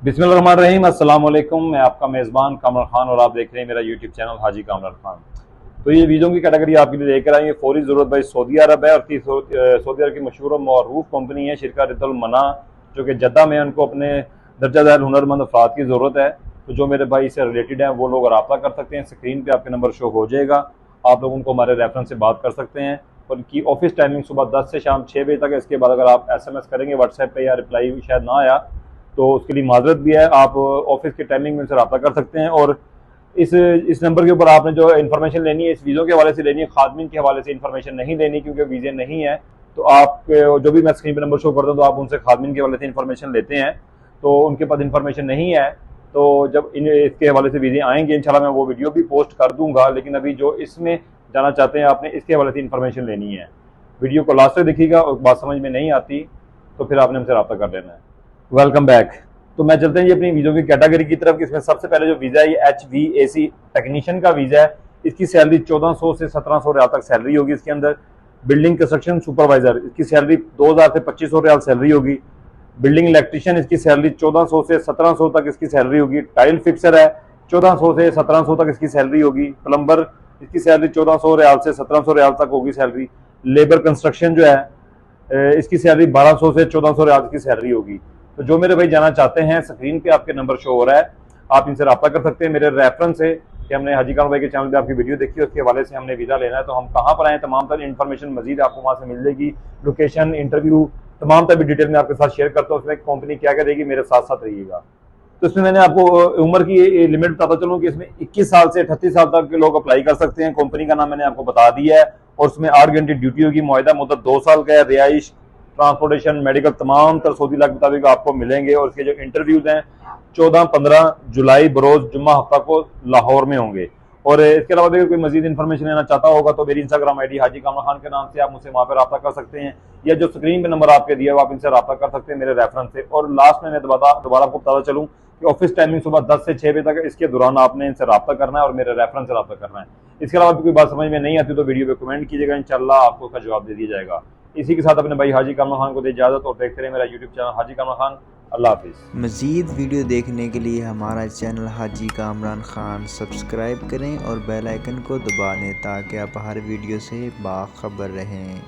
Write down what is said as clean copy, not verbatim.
बिस्मिल्लाहिर्रहमानिर्रहीम। अस्सलाम वालेकुम। मैं आपका मेज़बान कामरान खान और आप देख रहे हैं मेरा यूट्यूब चैनल हाजी कामरान खान। तो ये वीज़ों की कैटेगरी आपके लिए लेकर आएंगे। फौरी ज़रूरत भाई सऊदी अरब है और सऊदी अरब की मशहूर और मरूफ कंपनी है शिरकत रिदुल मना, जो कि जद्दा में उनको अपने दर्जा दार हुनरमंद अफराद की ज़रूरत है। तो जो मेरे भाई इससे रिलेटेड हैं वो लोग रब्ता कर सकते हैं। स्क्रीन पर आपके नंबर शो हो जाएगा, आप लोग उनको हमारे रेफरेंस से बात कर सकते हैं। और उनकी ऑफिस टाइमिंग सुबह 10 से शाम 6 बजे तक है। इसके बाद अगर आप SMS करेंगे व्हाट्सएप पे या रिप्लाई शायद ना आया तो उसके लिए माजरत भी है। आप ऑफिस के टाइमिंग में उनसे रब्ता कर सकते हैं। और इस नंबर के ऊपर आपने जो इन्फॉर्मेशन लेनी है इस वीज़ों के हवाले से लेनी है, खादमीन के हवाले से इन्फॉर्मेशन नहीं लेनी क्योंकि वीज़े नहीं है। तो आप जो भी मैं स्क्रीन पर नंबर शो करता हूँ तो आप उनसे खादमीन के हवाले से इन्फॉर्मेशन लेते हैं। तो उनके पास इन्फॉर्मेशन नहीं है तो जब इसके हवाले से वीज़े आएंगे इंशाल्लाह मैं वो वीडियो भी पोस्ट कर दूंगा। लेकिन अभी जो इसमें जाना चाहते हैं आपने इसके हवाले से इन्फॉर्मेशन लेनी है, वीडियो को लास्ट तक देखिएगा और बात समझ में नहीं आती तो फिर आपने हमसे रब्ता कर लेना है। Welcome back. तो मैं चलते हैं जी अपनी वीज़ों की कैटेगरी की तरफ। इसमें सबसे पहले जो वीज़ा है ये HVAC टेक्नीशियन का वीज़ा है। इसकी सैलरी 1400 से 1700 रियाल तक सैलरी होगी। इसके अंदर बिल्डिंग कंस्ट्रक्शन सुपरवाइजर इसकी सैलरी 2000 से 2500 रियाल सैलरी होगी। बिल्डिंग इलेक्ट्रीशियन इसकी सैलरी 1400 से 1700 तक इसकी सैलरी होगी। टाइल फिक्सर है 1400 से 1700 तक इसकी सैलरी होगी। प्लम्बर इसकी सैलरी 1400 रियाल से 1700 रियाल तक होगी सैलरी। लेबर कंस्ट्रक्शन जो है इसकी सैलरी 1200 से 1400 रियाल की सैलरी होगी। तो जो मेरे भाई जाना चाहते हैं स्क्रीन पे आपके नंबर शो हो रहा है, आप इनसे रब्ता कर सकते हैं मेरे रेफरेंस से कि हमने हाजी कामरान भाई के चैनल पे आपकी वीडियो देखी है, उसके हवाले से हमने वीज़ा लेना है। तो हम कहाँ पर आए तमाम तर इन्फॉर्मेशन मजीद आपको वहाँ से मिल जाएगी। लोकेशन, इंटरव्यू तमाम तर भी डिटेल में आपके साथ शेयर करता हूँ। उसमें कंपनी क्या क्या देगी, मेरे साथ साथ रहिएगा। तो इसमें मैंने आपको उम्र की लिमिट बताता चलूँ कि इसमें 21 साल से 38 साल तक के लोग अप्लाई कर सकते हैं। कंपनी का नाम मैंने आपको बता दिया है और उसमें 8 घंटे ड्यूटी होगी। मुआहदा मुद्दत 2 साल का है। रिहाइश, ट्रांसपोर्टेशन, मेडिकल तमाम तर सऊदी लाख मुताबिक आपको मिलेंगे। और इसके जो इंटरव्यूज हैं 14-15 जुलाई बरोज जुम्मा हफ्ता को लाहौर में होंगे। और इसके अलावा अगर कोई मजीद इन्फॉर्मेशन लेना चाहता होगा तो मेरी इंस्टाग्राम ID हाजी कामरान खान के नाम से आप मुझसे वहाँ पर रब्ता कर सकते हैं, या जो स्क्रीन पे नंबर आपके दिया है आप इनसे रब्ता कर सकते हैं मेरे रेफरेंस से। और लास्ट में मैं दोबारा आपको बताता चलूँ कि ऑफिस टाइमिंग सुबह 10 से 6 बजे तक है। इसके दौरान आपने इनसे रब्ता करना है और मेरे रेफरेंस से रब्ता करना है। इसके अलावा कोई बात समझ में नहीं आती तो वीडियो पे कमेंट कीजिएगा, इंशाल्लाह आपको उसका जवाब दे दिया जाएगा। इसी के साथ अपने भाई हाजी कामरान खान को दे इजाज़त और देखते रहे मेरा यूट्यूब चैनल हाजी कामरान खान। अल्लाह हाफिज़। मज़ीद वीडियो देखने के लिए हमारा चैनल हाजी कामरान खान सब्सक्राइब करें और बेल आइकन को दबा दें ताकि आप हर वीडियो से बाखबर रहें।